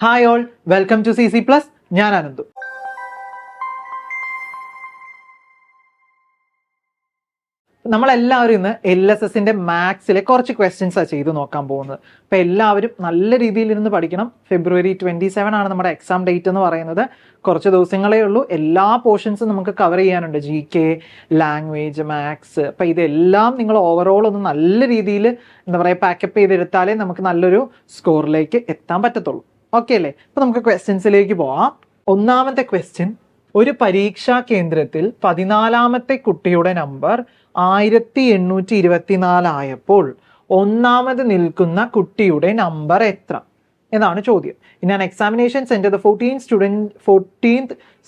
Hi all, welcome to CC Plus. ഞാൻ അനന്തു. നമ്മളെല്ലാവരും ഇന്ന് LSSന്റെ മാത്സിലെ കുറച്ച് ക്വസ്റ്റ്യൻസാണ് ചെയ്ത് നോക്കാൻ പോകുന്നത്. അപ്പോൾ എല്ലാവരും നല്ല രീതിയിൽ ഇരുന്ന് പഠിക്കണം. February 27 ആണ് നമ്മുടെ എക്സാം ഡേറ്റ് എന്ന് പറയുന്നത്. കുറച്ച് ദിവസങ്ങളേ ഉള്ളൂ. എല്ലാ പോർഷൻസും നമുക്ക് കവർ ചെയ്യാനുണ്ട്. GK, language, maths. അപ്പോൾ ഇതെല്ലാം നിങ്ങൾ ഓവറോൾ ഒന്ന് നല്ല രീതിയിൽ പാക്കപ്പ് ചെയ്തെടുത്താലേ നമുക്ക് നല്ലൊരു സ്കോറിലേക്ക് എത്താൻ പറ്റത്തുള്ളൂ. ഓക്കെ അല്ലേ? അപ്പോൾ നമുക്ക് ക്വസ്റ്റ്യൻസിലേക്ക് പോവാം. ഒന്നാമത്തെ ക്വസ്റ്റ്യൻ, ഒരു പരീക്ഷാ കേന്ദ്രത്തിൽ 14ാമത്തെ കുട്ടിയുടെ നമ്പർ 1824 ആയപ്പോൾ ഒന്നാമത് നിൽക്കുന്ന കുട്ടിയുടെ നമ്പർ എത്ര എന്നാണ് ചോദ്യം. In an examination centre the 14th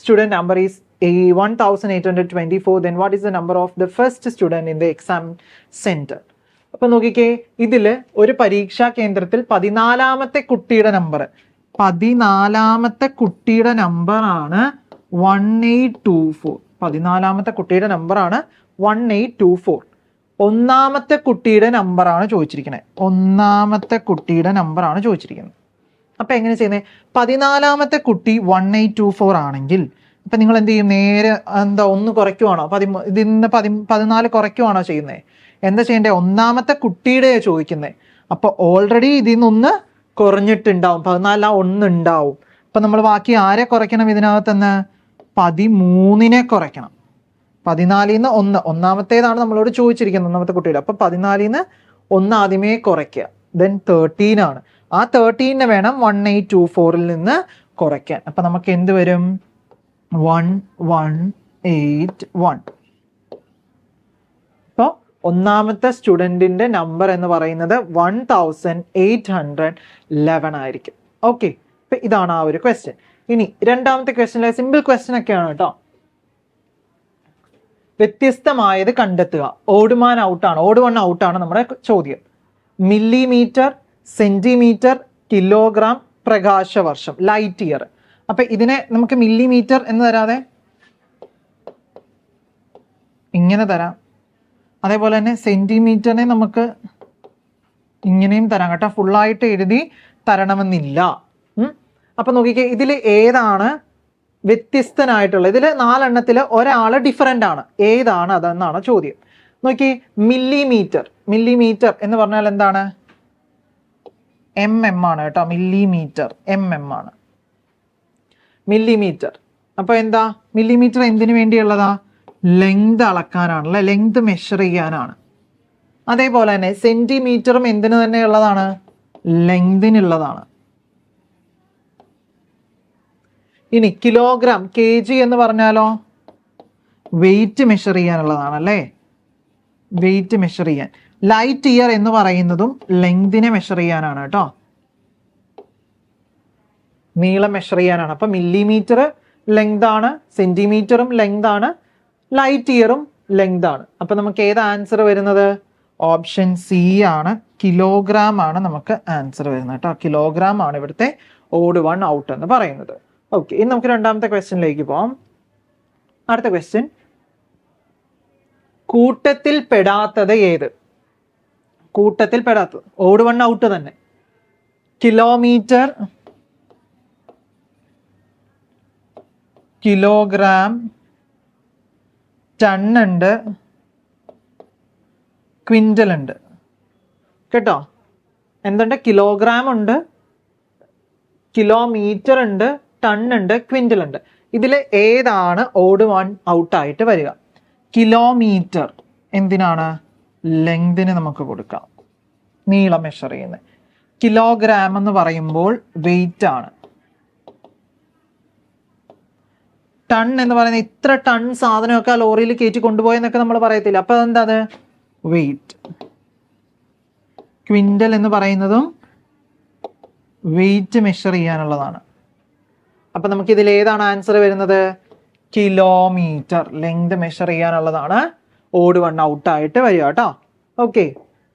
student number is 1824. then what is the number of the first student in the exam center? അപ്പൊ നോക്കിക്കേ, ഇതില് ഒരു പരീക്ഷാ കേന്ദ്രത്തിൽ 14ാമത്തെ കുട്ടിയുടെ നമ്പർ 14ാമത്തെ കുട്ടിയുടെ നമ്പറാണ് 1824. 14ാമത്തെ കുട്ടിയുടെ നമ്പറാണ് 1824. ഒന്നാമത്തെ കുട്ടിയുടെ നമ്പറാണ് ചോദിച്ചിരിക്കുന്നത്. ഒന്നാമത്തെ കുട്ടിയുടെ നമ്പറാണ് ചോദിച്ചിരിക്കുന്നത്. അപ്പം എങ്ങനെ ചെയ്യുന്നത്? 14ാമത്തെ കുട്ടി 1824 ആണെങ്കിൽ അപ്പം നിങ്ങൾ എന്ത് ചെയ്യും? നേരെ ഒന്ന് കുറയ്ക്കുവാണോ? ഇതിന്ന് 14 കുറയ്ക്കുവാണോ ചെയ്യുന്നത്? എന്താ ചെയ്യേണ്ടത്? ഒന്നാമത്തെ കുട്ടിയുടെ ചോദിക്കുന്നത്. അപ്പോൾ ഓൾറെഡി ഇതിൽ നിന്നൊന്ന് കുറഞ്ഞിട്ടുണ്ടാവും. 14 1 ഉണ്ടാവും. അപ്പം നമ്മൾ ബാക്കി ആരെ കുറയ്ക്കണം? ഇതിനകത്തുനിന്ന് 13നെ കുറയ്ക്കണം. 14ൽ നിന്ന് 1, ഒന്നാമത്തേതാണ് നമ്മളോട് ചോദിച്ചിരിക്കുന്നത്, ഒന്നാമത്തെ കുട്ടിയുടെ. അപ്പം 14ൽ നിന്ന് 1 ആദ്യമേ കുറയ്ക്കുക. ദെൻ 13 ആണ്. ആ 13നെ വേണം 1824ൽ നിന്ന് കുറയ്ക്കാൻ. അപ്പം നമുക്ക് എന്ത് വരും? 1181. അപ്പോൾ ഒന്നാമത്തെ സ്റ്റുഡൻറ്റിൻ്റെ നമ്പർ എന്ന് പറയുന്നത് 1811 ആയിരിക്കും. ഓക്കെ, അപ്പം ഇതാണ് ആ ഒരു ക്വസ്റ്റ്യൻ. ഇനി രണ്ടാമത്തെ ക്വസ്റ്റ്യനിലെ സിമ്പിൾ ക്വസ്റ്റ്യൻ ഒക്കെയാണ് കേട്ടോ. വ്യത്യസ്തമായത് കണ്ടെത്തുക. ഓഡ് വൺ ഔട്ടാണ് നമ്മുടെ ചോദ്യം. മില്ലിമീറ്റർ, സെന്റിമീറ്റർ, കിലോഗ്രാം, പ്രകാശവർഷം, ലൈറ്റ് ഇയർ. അപ്പൊ ഇതിനെ നമുക്ക് മില്ലിമീറ്റർ എന്ന് തരാതെ ഇങ്ങനെ തരാം. അതേപോലെ തന്നെ സെന്റിമീറ്ററിനെ നമുക്ക് ഇങ്ങനെയും തരാം കേട്ടോ. ഫുള്ളായിട്ട് എഴുതി തരണമെന്നില്ല. അപ്പൊ നോക്കിക്കേ, ഇതിൽ ഏതാണ് വ്യത്യസ്തനായിട്ടുള്ളത്? ഇതിൽ 4 എണ്ണത്തിൽ ഒരാൾ ഡിഫറൻ്റ് ആണ്. ഏതാണ് അതെന്നാണ് ചോദ്യം. നോക്കി, മില്ലിമീറ്റർ എന്ന് പറഞ്ഞാൽ എന്താണ്? MM ആണ് കേട്ടോ. മില്ലിമീറ്റർ MM ആണ് മില്ലിമീറ്റർ. അപ്പോൾ എന്താ? മില്ലിമീറ്റർ എന്തിനു വേണ്ടിയുള്ളതാ? ലെങ്ത് അളക്കാനാണല്ലേ, ലെങ്ത് മെഷർ ചെയ്യാനാണ്. അതേപോലെ തന്നെ സെന്റിമീറ്ററും എന്തിനു തന്നെ ഉള്ളതാണ്? ലെങ്തിനുള്ളതാണ്. ഇനി കിലോഗ്രാം, KG എന്ന് പറഞ്ഞാലോ വെയിറ്റ് മെഷർ ചെയ്യാനുള്ളതാണ് അല്ലേ, വെയിറ്റ് മെഷർ ചെയ്യാൻ. ലൈറ്റ് ഇയർ എന്ന് പറയുന്നതും ലെങ്തിനെ മെഷർ ചെയ്യാനാണ് കേട്ടോ, നീളം മെഷർ ചെയ്യാനാണ്. അപ്പം മില്ലിമീറ്റർ ലെങ്ത് ആണ്, സെന്റിമീറ്ററും ലെങ്ത് ആണ്, ലൈറ്റ് ഇയറും ലെങ്ത് ആണ്. അപ്പം നമുക്ക് ഏത് ആൻസർ വരുന്നത്? ഓപ്ഷൻ സി ആണ്, കിലോഗ്രാം ആണ് നമുക്ക് ആൻസർ വരുന്നത് കേട്ടോ. കിലോഗ്രാം ആണ് ഇവിടുത്തെ ഓഡ് വൺ ഔട്ട് എന്ന് പറയുന്നത്. ഓക്കെ, ഇനി നമുക്ക് രണ്ടാമത്തെ ക്വസ്റ്റ്യനിലേക്ക് പോവാം. അടുത്ത ക്വസ്റ്റ്യൻ, കൂട്ടത്തിൽ പെടാത്തത് ഏത്? കൂട്ടത്തിൽ പെടാത്തത് ഓഡ് വൺ ഔട്ട് തന്നെ. കിലോമീറ്റർ, കിലോഗ്രാം, ടൺ ഉണ്ട്, ക്വിൻ്റൽ ഉണ്ട് കേട്ടോ. എന്തുണ്ട്? കിലോഗ്രാം ഉണ്ട്, കിലോമീറ്റർ ഉണ്ട്, ടൺ ഉണ്ട്, ക്വിൻ്റൽ ഉണ്ട്. ഇതിൽ ഏതാണ് ഓഡ് വൺ ഔട്ടായിട്ട് വരിക? കിലോമീറ്റർ എന്തിനാണ്? ലെങ്തിന് നമുക്ക് കൊടുക്കാം, നീളം മെഷർ ചെയ്യുന്നത്. കിലോഗ്രാം എന്ന് പറയുമ്പോൾ വെയിറ്റ് ആണ്. ടൺ എന്ന് പറയുന്നത് ഇത്ര ടൺ സാധനമൊക്കെ ലോറിയിൽ കയറ്റി കൊണ്ടുപോയെന്നൊക്കെ നമ്മൾ പറയത്തില്ല. അപ്പൊ അതെന്താ? അത് വെയിറ്റ്. ക്വിൻ്റൽ എന്ന് പറയുന്നതും വെയിറ്റ് മെഷർ ചെയ്യാനുള്ളതാണ്. അപ്പൊ നമുക്ക് ഇതിൽ ഏതാണ് ആൻസർ വരുന്നത്? കിലോമീറ്റർ, ലെങ്ത് മെഷർ ചെയ്യാനുള്ളതാണ് ഓഡ് വൺ ഔട്ടായിട്ട് വരിക കേട്ടോ. ഓക്കെ,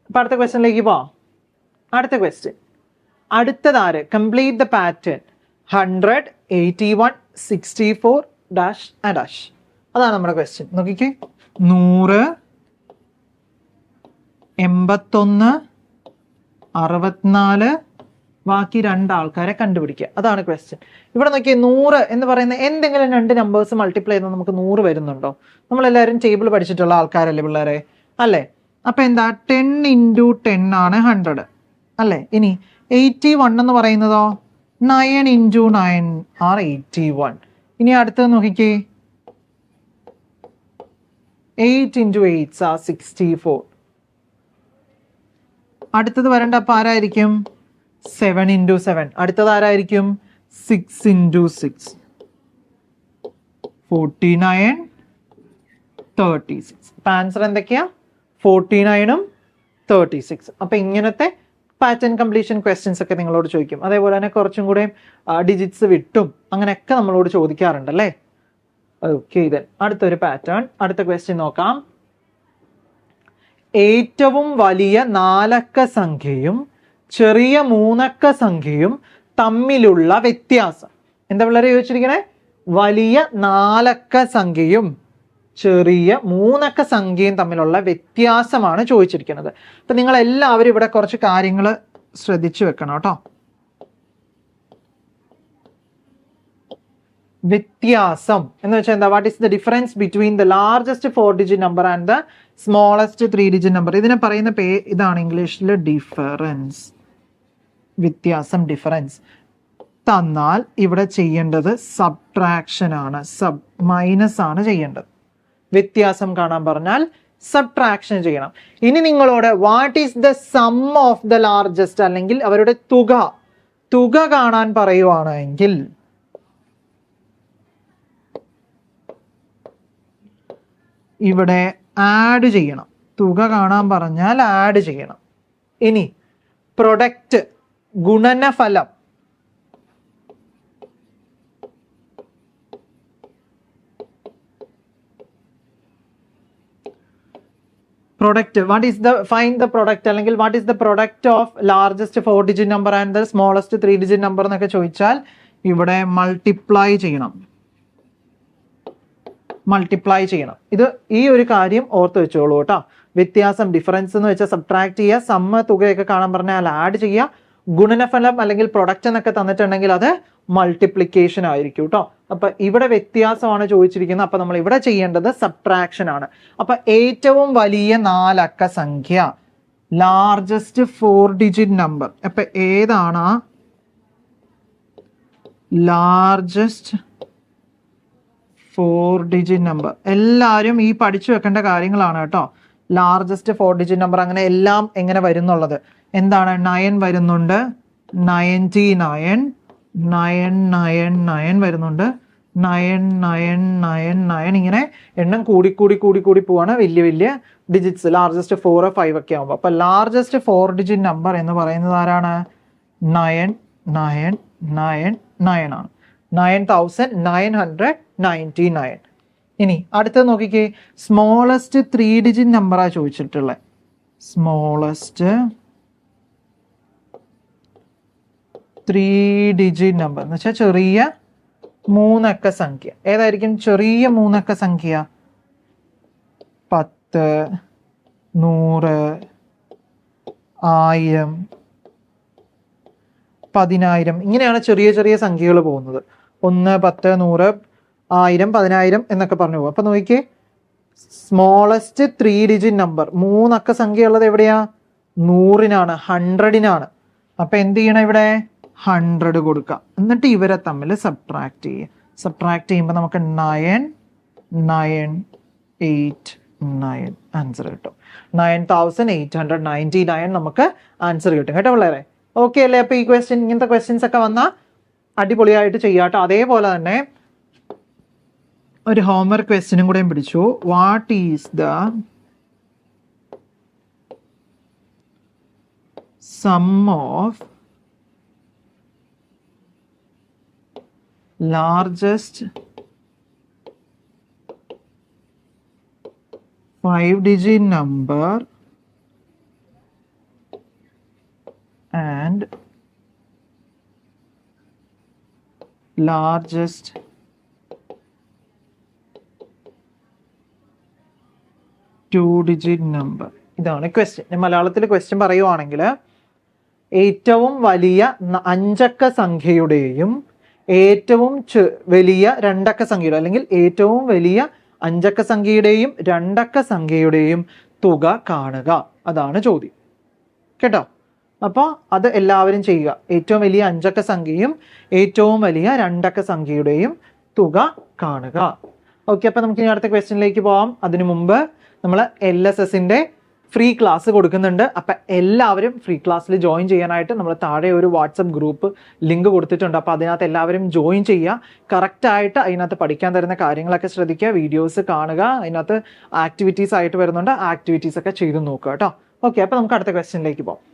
അപ്പൊ അടുത്ത ക്വസ്റ്റ്യനിലേക്ക് പോവാം. അടുത്ത ക്വസ്റ്റ്യൻ, അടുത്തതാര്? Complete the pattern 100, 81, 64 dash and dash. അതാണ് നമ്മുടെ ക്വസ്റ്റ്യൻ. നോക്കിക്കേ, 100, 81, 64, ബാക്കി 2 ആൾക്കാരെ കണ്ടുപിടിക്കുക. അതാണ് ക്വസ്റ്റ്യൻ. ഇവിടെ നോക്കിയാൽ 100 എന്ന് പറയുന്ന എന്തെങ്കിലും 2 നമ്പേഴ്സ് മൾട്ടിപ്ലൈ ചെയ്താൽ നമുക്ക് 100 വരുന്നുണ്ടോ? നമ്മളെല്ലാവരും ടേബിൾ പഠിച്ചിട്ടുള്ള ആൾക്കാരല്ലേ പിള്ളേരെ, അല്ലേ? അപ്പം എന്താ 10 × 10 ആണ് 100, അല്ലേ? ഇനി 81 എന്ന് പറയുന്നതോ 9 × 9 ആർ 81. ഇനി അടുത്തത് നോക്കിക്കേ, 8 × 8 ആർ 64. അടുത്തത് വരേണ്ട അപ്പം ആരായിരിക്കും? 7 × 7. അടുത്തത് ആരായിരിക്കും? 6 × 6, 49, 36. അപ്പം ആൻസർ എന്തൊക്കെയാ? 49ഉം 36. അപ്പം ഇങ്ങനത്തെ പാറ്റേൺ കംപ്ലീഷൻ ക്വസ്റ്റ്യൻസ് ഒക്കെ നിങ്ങളോട് ചോദിക്കും. അതേപോലെ തന്നെ കുറച്ചും കൂടെ ഡിജിറ്റ്സ് വിട്ടും അങ്ങനെയൊക്കെ നമ്മളോട് ചോദിക്കാറുണ്ടല്ലേ. ഓക്കെ, ഇത് അടുത്തൊരു പാറ്റേൺ. അടുത്ത ക്വസ്റ്റ്യൻ നോക്കാം. ഏറ്റവും വലിയ 4 അക്ക സംഖ്യയും ചെറിയ 3 അക്ക സംഖ്യയും തമ്മിലുള്ള വ്യത്യാസം. എന്താ പിള്ളേരെ ചോദിച്ചിരിക്കണേ? വലിയ 4 അക്ക സംഖ്യയും ചെറിയ 3 അക്ക സംഖ്യയും തമ്മിലുള്ള വ്യത്യാസമാണ് ചോദിച്ചിരിക്കുന്നത്. അപ്പൊ നിങ്ങൾ എല്ലാവരും ഇവിടെ കുറച്ച് കാര്യങ്ങൾ ശ്രദ്ധിച്ചു വെക്കണം കേട്ടോ. വ്യത്യാസം എന്ന് വെച്ചാൽ എന്താ? What is the difference between the largest 4-digit number and the smallest 3-digit number? ഇതിനെ പറയുന്ന ഇതാണ് ഇംഗ്ലീഷിൽ ഡിഫറൻസ്. വ്യത്യാസം, ഡിഫറൻസ്. തന്നാൽ ഇവിടെ ചെയ്യേണ്ടത് സബ്ട്രാക്ഷൻ ആണ്, മൈനസ് ആണ് ചെയ്യേണ്ടത്. വ്യത്യാസം കാണാൻ പറഞ്ഞാൽ സബ്ട്രാക്ഷൻ ചെയ്യണം. ഇനി നിങ്ങളോട് what is the sum of the largest അല്ലെങ്കിൽ അവരുടെ തുക കാണാൻ പറയുവാണെങ്കിൽ ഇവിടെ ആഡ് ചെയ്യണം. തുക കാണാൻ പറഞ്ഞാൽ ആഡ് ചെയ്യണം. ഇനി പ്രൊഡക്റ്റ്, ഗുണനഫലം, product, what is the find the product അല്ലെങ്കിൽ what is the product of largest 4-digit number and the smallest 3-digit number എന്നൊക്കെ ചോദിച്ചാൽ ഇവിടെ മൾട്ടിപ്ലൈ ചെയ്യണം. ഇത് ഈ ഒരു കാര്യം ഓർത്ത് വെച്ചോളൂ കേട്ടോ. വ്യത്യാസം, ഡിഫറൻസ് എന്ന് വെച്ചാൽ സബ്ട്രാക്ട് ചെയ്യുക, സമ്മ തുകയൊക്കെ കാണാൻ പറഞ്ഞാൽ ആഡ് ചെയ്യുക, ഗുണനഫലം അല്ലെങ്കിൽ പ്രൊഡക്റ്റ് എന്നൊക്കെ തന്നിട്ടുണ്ടെങ്കിൽ അത് മൾട്ടിപ്ലിക്കേഷൻ ആയിരിക്കും കേട്ടോ. അപ്പൊ ഇവിടെ വ്യത്യാസമാണ് ചോദിച്ചിരിക്കുന്നത്. അപ്പൊ നമ്മൾ ഇവിടെ ചെയ്യേണ്ടത് സബ്ട്രാക്ഷൻ ആണ്. അപ്പൊ ഏറ്റവും വലിയ 4 അക്ക സംഖ്യ, ലാർജസ്റ്റ് 4-digit നമ്പർ. അപ്പൊ ഏതാണ് ലാർജസ്റ്റ് 4-digit നമ്പർ? എല്ലാവരും ഈ പഠിച്ചു വെക്കേണ്ട കാര്യങ്ങളാണ് കേട്ടോ. ലാർജസ്റ്റ് 4-digit നമ്പർ അങ്ങനെ എല്ലാം എങ്ങനെ വരുന്നുള്ളത്. എന്താണ്? 9 വരുന്നുണ്ട്, 99, 999 വരുന്നുണ്ട്, 9999, ഇങ്ങനെ എണ്ണം കൂടി പോവാണ്. വലിയ ഡിജിറ്റ്സ് ലാർജസ്റ്റ് 4 5 ഒക്കെ ആകുമ്പോൾ. അപ്പൊ ലാർജസ്റ്റ് 4-digit നമ്പർ എന്ന് പറയുന്നത് ആരാണ്? 999 ആണ്. 9999. ഇനി അടുത്തത് നോക്കിക്കേ, സ്മോളസ്റ്റ് 3-digit നമ്പറാ ചോദിച്ചിട്ടുള്ളത്. സ്മോളസ്റ്റ് 3-digit നമ്പർ എന്ന് വെച്ചാൽ ചെറിയ 3 അക്ക സംഖ്യ. ഏതായിരിക്കും ചെറിയ 3 അക്ക സംഖ്യ? 10, 100, 1000, 10000 ഇങ്ങനെയാണ് ചെറിയ സംഖ്യകൾ പോകുന്നത്. 1, 10, 100, 1000, 10000 എന്നൊക്കെ പറഞ്ഞു പോകും. അപ്പൊ നോക്കിക്കേ, സ്മോളസ്റ്റ് 3-digit നമ്പർ 3 അക്ക സംഖ്യ ഉള്ളത് എവിടെയാ? 100-നാണ്, 100-നാണ്. അപ്പൊ എന്ത് ചെയ്യണം? ഇവിടെ 100 കൊടുക്കാം. എന്നിട്ട് ഇവരെ തമ്മിൽ സബ്ട്രാക്ട് ചെയ്യുക. സബ്ട്രാക്ട് ചെയ്യുമ്പോൾ നമുക്ക് 9989 ആൻസർ കിട്ടും. 9899 നമുക്ക് ആൻസർ കിട്ടും കേട്ടോ പിള്ളേരെ. ഓക്കെ അല്ലേ? അപ്പൊ ഈ ക്വസ്റ്റ്യൻ, ഇങ്ങനത്തെ ക്വസ്റ്റ്യൻസ് ഒക്കെ വന്നാൽ അടിപൊളിയായിട്ട് ചെയ്യാട്ടോ. അതേപോലെ തന്നെ ഒരു ഹോംവർക്ക് ക്വസ്റ്റ്യനും കൂടെ പിടിച്ചു. What is the sum of largest 5-digit number and largest 2-digit number? ഇതാണ് ക്വസ്റ്റ്യൻ. മലയാളത്തിൽ ക്വസ്റ്റ്യൻ പറയുവാണെങ്കിൽ ഏറ്റവും വലിയ അഞ്ചക്ക സംഖ്യയുടെയും ഏറ്റവും വലിയ രണ്ടക്ക സംഖ്യയുടെ അല്ലെങ്കിൽ ഏറ്റവും വലിയ അഞ്ചക്ക സംഖ്യയുടെയും രണ്ടക്ക സംഖ്യയുടെയും തുക കാണുക. അതാണ് ചോദ്യം കേട്ടോ. അപ്പോൾ അത് എല്ലാവരും ചെയ്യുക. ഏറ്റവും വലിയ അഞ്ചക്ക സംഖ്യയും ഏറ്റവും വലിയ രണ്ടക്ക സംഖ്യയുടെയും തുക കാണുക. ഓക്കെ, അപ്പോൾ നമുക്ക് ഇനി അടുത്ത ക്വസ്റ്റ്യനിലേക്ക് പോകാം. അതിനു മുമ്പ് നമ്മൾ LSSന്റെ ഫ്രീ ക്ലാസ് കൊടുക്കുന്നുണ്ട്. അപ്പം എല്ലാവരും ഫ്രീ ക്ലാസ്സിൽ ജോയിൻ ചെയ്യാനായിട്ട് നമ്മൾ താഴെ ഒരു വാട്സപ്പ് ഗ്രൂപ്പ് ലിങ്ക് കൊടുത്തിട്ടുണ്ട്. അപ്പോൾ അതിനകത്ത് എല്ലാവരും ജോയിൻ ചെയ്യുക. കറക്റ്റായിട്ട് അതിനകത്ത് പഠിക്കാൻ തരുന്ന കാര്യങ്ങളൊക്കെ ശ്രദ്ധിക്കുക, വീഡിയോസ് കാണുക. അതിനകത്ത് ആക്ടിവിറ്റീസ് ആയിട്ട് വരുന്നുണ്ട്, ആക്ടിവിറ്റീസ് ഒക്കെ ചെയ്ത് നോക്കുക കേട്ടോ. ഓക്കെ, അപ്പോൾ നമുക്ക് അടുത്ത ക്വസ്റ്റ്യനിലേക്ക് പോകാം.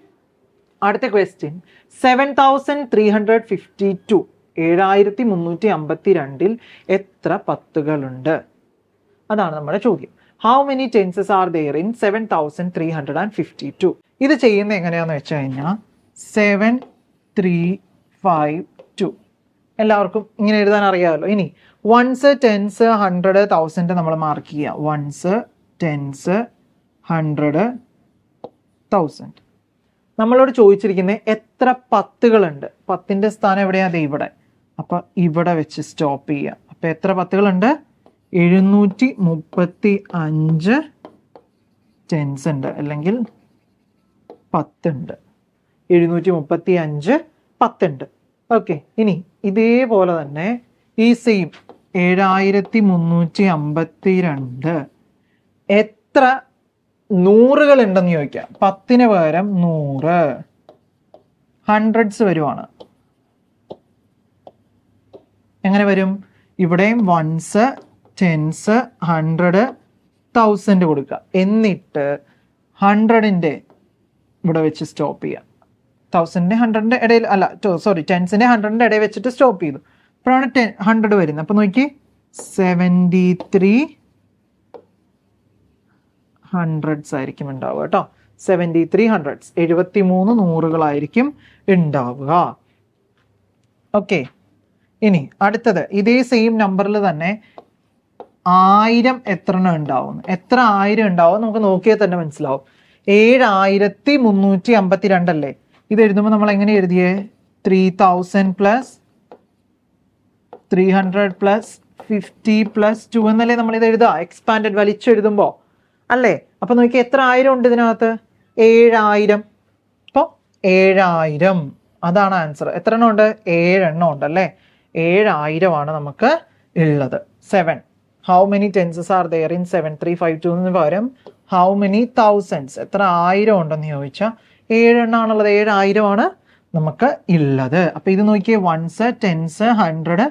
അടുത്ത ക്വസ്റ്റ്യൻ 7352 7352 എത്ര പത്തുകളുണ്ട്? അതാണ് നമ്മുടെ ചോദ്യം. How many tenses are there in 7352? ഇത് ചെയ്യുന്നത് എങ്ങനെയാണെന്ന് വെച്ച് കഴിഞ്ഞാൽ 7352 എല്ലാവർക്കും ഇങ്ങനെ എഴുതാൻ അറിയാമല്ലോ. ഇനി വൺസ്, ടെൻസ്, 100, 1000 നമ്മൾ മാർക്ക് ചെയ്യുക. Ones, tens, 100, 1000. നമ്മളോട് ചോദിച്ചിരിക്കുന്നത് എത്ര പത്തുകളുണ്ട്. 10ന്റെ സ്ഥാനം എവിടെയാണ്? ഇവിടെ. അപ്പം ഇവിടെ വെച്ച് സ്റ്റോപ്പ് ചെയ്യുക. അപ്പം എത്ര പത്തുകളുണ്ട്? 735 ടെൻസ് ഉണ്ട്, അല്ലെങ്കിൽ 10 ഉണ്ട്. 735 10 ഉണ്ട്. ഓക്കെ, ഇനി ഇതേപോലെ തന്നെ ഈ സെയിം 7352 എത്ര നൂറുകൾ ഉണ്ടെന്ന് ചോദിക്കാം. 10ന് പകരം 100 ഹൺഡ്രഡ്സ് വരുവാണ്. എങ്ങനെ വരും? ഇവിടെയും വൺസ്, ടെൻസ്, 100, 1000 കൊടുക്കുക. എന്നിട്ട് 100ന്റെ ഇവിടെ വെച്ച് സ്റ്റോപ്പ് ചെയ്യുക. 1000ന്റെ 100ന്റെ ഇടയിൽ അല്ല, സോറി, ടെൻസിന്റെ 100ന്റെ ഇടയിൽ വെച്ചിട്ട് സ്റ്റോപ്പ് ചെയ്തു. അപ്പോഴാണ് 100 വരുന്നത്. അപ്പോൾ നോക്കി, 73 ഹൺഡ്രഡ്സ് ആയിരിക്കും ഉണ്ടാവുക കേട്ടോ. 73 ഹൺഡ്രഡ്സ്, 73 നൂറുകളായിരിക്കും ഉണ്ടാവുക. ഓക്കെ, ഇനി അടുത്തത് ഇതേ സെയിം നമ്പറിൽ തന്നെ 1000 എത്ര ഉണ്ടാവും? എത്ര 1000 ഉണ്ടാവും നമുക്ക് നോക്കിയാൽ തന്നെ മനസ്സിലാവും. 7352 അല്ലേ? ഇത് എഴുതുമ്പോൾ നമ്മൾ എങ്ങനെ എഴുതിയേ? 3000 പ്ലസ് 300 പ്ലസ് 50 പ്ലസ് 2 എന്നല്ലേ നമ്മൾ ഇത് എഴുതുക, എക്സ്പാൻഡഡ് വലിച്ചെഴുതുമ്പോൾ അല്ലേ? അപ്പൊ നോക്കി എത്ര 1000 ഉണ്ട് ഇതിനകത്ത്? 7000. അപ്പോൾ 7000 അതാണ് ആൻസർ. എത്ര എണ്ണം ഉണ്ട്? 7 എണ്ണം ഉണ്ട് അല്ലേ? 7000 നമുക്ക് ഉള്ളത്. 7. How many tenses are there in 7352 പകരം ഹൗ മെനി തൗസൻഡ്സ്, എത്ര 1000 ഉണ്ടെന്ന് ചോദിച്ചാൽ 7 എണ്ണാണുള്ളത്. 7000 നമുക്ക് ഉള്ളത്. അപ്പൊ ഇത് നോക്കിയേ, വൺസ്, ടെൻസ്, 100,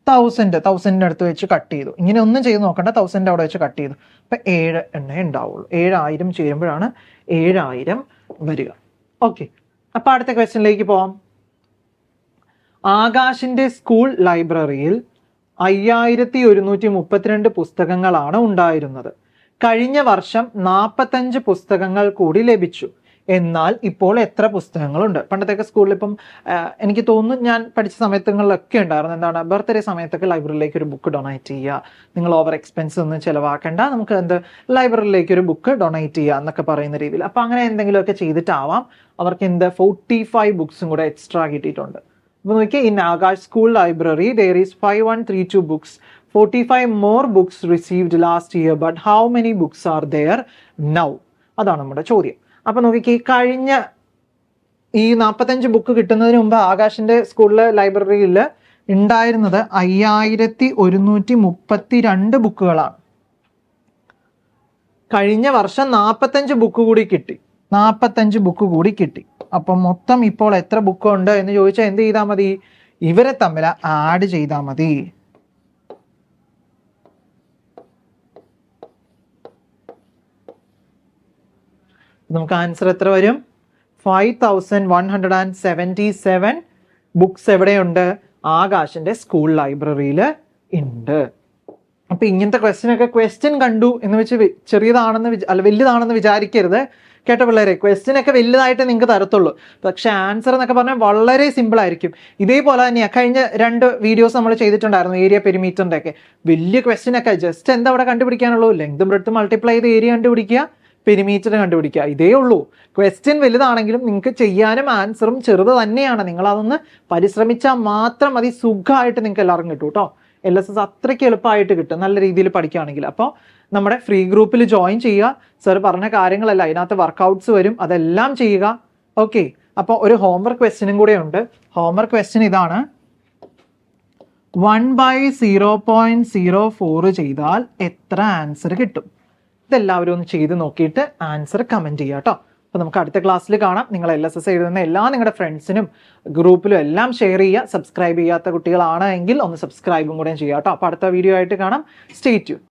1000. 1000ന്റെ അടുത്ത് വെച്ച് കട്ട് ചെയ്തു. ഇങ്ങനെ ഒന്നും ചെയ്ത് നോക്കണ്ട, 1000ന്റെ അവിടെ വെച്ച് കട്ട് ചെയ്തു. അപ്പൊ 7 എണ്ണേ ഉണ്ടാവുള്ളൂ. 7000 ചേരുമ്പോഴാണ് 7000 വരിക. ഓക്കെ, അപ്പൊ അടുത്ത ക്വസ്റ്റ്യനിലേക്ക് പോവാം. ആകാശിന്റെ സ്കൂൾ ലൈബ്രറിയിൽ 5132 പുസ്തകങ്ങളാണ് ഉണ്ടായിരുന്നത്. കഴിഞ്ഞ വർഷം 45 പുസ്തകങ്ങൾ കൂടി ലഭിച്ചു. എന്നാൽ ഇപ്പോൾ എത്ര പുസ്തകങ്ങളുണ്ട്? പണ്ടത്തെയൊക്കെ സ്കൂളിൽ ഇപ്പം എനിക്ക് തോന്നുന്നു, ഞാൻ പഠിച്ച സമയത്തുകളിലൊക്കെ ഉണ്ടായിരുന്നു. എന്താണ്, ബർത്ത്ഡേ സമയത്തൊക്കെ ലൈബ്രറിയിലേക്ക് ഒരു ബുക്ക് ഡൊണേറ്റ് ചെയ്യുക, നിങ്ങൾ ഓവർ എക്സ്പെൻസ് ഒന്നും ചിലവാക്കേണ്ട, നമുക്ക് ലൈബ്രറിയിലേക്ക് ഒരു ബുക്ക് ഡൊണേറ്റ് ചെയ്യുക എന്നൊക്കെ പറയുന്ന രീതിയിൽ. അപ്പം അങ്ങനെ എന്തെങ്കിലുമൊക്കെ ചെയ്തിട്ടാവാം അവർക്ക് 45 ബുക്സും കൂടെ എക്സ്ട്രാ കിട്ടിയിട്ടുണ്ട്. അപ്പോൾ നോക്കിയാൽ, in Akash school library there is 5132 books, 45 more books received last year, but how many books are there now? അതാണ് നമ്മുടെ ചോദ്യം. അപ്പൊ നോക്കിക്കേ, കഴിഞ്ഞ ഈ 45 ബുക്ക് കിട്ടുന്നതിന് മുമ്പ് ആകാശിന്റെ സ്കൂളിലെ ലൈബ്രറിയിൽ ഉണ്ടായിരുന്നത് 5132 ബുക്കുകളാണ്. കഴിഞ്ഞ വർഷം 45 ബുക്ക് കൂടി കിട്ടി. 45 ബുക്ക് കൂടി കിട്ടി. അപ്പം മൊത്തം ഇപ്പോൾ എത്ര ബുക്ക് ഉണ്ട് എന്ന് ചോദിച്ചാൽ എന്ത് ചെയ്താൽ മതി? ഇവരെ തമ്മിൽ ആഡ് ചെയ്താൽ മതി. നമുക്ക് ആൻസർ എത്ര വരും? 5177 ബുക്സ് എവിടെയുണ്ട്? ആകാശിന്റെ സ്കൂൾ ലൈബ്രറിയിൽ ഉണ്ട്. അപ്പൊ ഇങ്ങനത്തെ ക്വസ്റ്റ്യൻ കണ്ടു എന്ന് വെച്ച് ചെറിയതാണെന്ന് വലുതാണെന്ന് വിചാരിക്കരുത് കേട്ടോ പിള്ളേരെ. ക്വസ്റ്റ്യൻ ഒക്കെ വലുതായിട്ട് നിങ്ങൾക്ക് തരത്തുള്ളൂ, പക്ഷെ ആൻസർ എന്നൊക്കെ പറഞ്ഞാൽ വളരെ സിമ്പിൾ ആയിരിക്കും. ഇതേപോലെ തന്നെയാണ് കഴിഞ്ഞ 2 വീഡിയോസ് നമ്മൾ ചെയ്തിട്ടുണ്ടായിരുന്നു, ഏരിയ പെരിമീറ്ററിന്റെ ഒക്കെ. വലിയ ക്വസ്റ്റ്യൻ ഒക്കെ ജസ്റ്റ് എന്താ അവിടെ കണ്ടുപിടിക്കാനുള്ളൂ? ലെങ്തും ബ്രെഡ്ത്തും മൾട്ടിപ്ലൈ ചെയ്ത് ഏരിയ കണ്ടുപിടിക്കുക, പെരിമീറ്റർ കണ്ടുപിടിക്കുക. ഇതേ ഉള്ളൂ. ക്വസ്റ്റ്യൻ വലുതാണെങ്കിലും നിങ്ങൾക്ക് ചെയ്യാനും ആൻസറും ചെറുത് തന്നെയാണ്. നിങ്ങളതൊന്ന് പരിശ്രമിച്ചാൽ മാത്രം മതി, സുഖമായിട്ട് നിങ്ങൾക്ക് എല്ലാവർക്കും കിട്ടും കേട്ടോ. LSS അത്രയ്ക്ക് എളുപ്പമായിട്ട് കിട്ടും നല്ല രീതിയിൽ പഠിക്കുകയാണെങ്കിൽ. അപ്പോൾ നമ്മുടെ ഫ്രീ ഗ്രൂപ്പിൽ ജോയിൻ ചെയ്യുക. സർ പറഞ്ഞ കാര്യങ്ങളല്ല, അതിനകത്ത് വർക്കൗട്ട്സ് വരും, അതെല്ലാം ചെയ്യുക. ഓക്കെ, അപ്പോൾ ഒരു ഹോംവർക്ക് ക്വസ്റ്റ്യനും കൂടെ ഉണ്ട്. ഹോംവർക്ക് ക്വസ്റ്റ്യൻ ഇതാണ്: 1/0.04 ചെയ്താൽ എത്ര ആൻസർ കിട്ടും? ഇതെല്ലാവരും ഒന്ന് ചെയ്ത് നോക്കിയിട്ട് ആൻസർ കമൻറ്റ് ചെയ്യുക കേട്ടോ. അപ്പോൾ നമുക്ക് അടുത്ത ക്ലാസ്സിൽ കാണാം. നിങ്ങൾ LSS എഴുതുന്ന എല്ലാ നിങ്ങളുടെ ഫ്രണ്ട്സിനും ഗ്രൂപ്പിലും എല്ലാം ഷെയർ ചെയ്യുക. സബ്സ്ക്രൈബ് ചെയ്യാത്ത കുട്ടികളാണ് എങ്കിൽ ഒന്ന് സബ്സ്ക്രൈബും കൂടെ ചെയ്യുക കേട്ടോ. അപ്പോൾ അടുത്ത വീഡിയോ ആയിട്ട് കാണാം. Stay tune.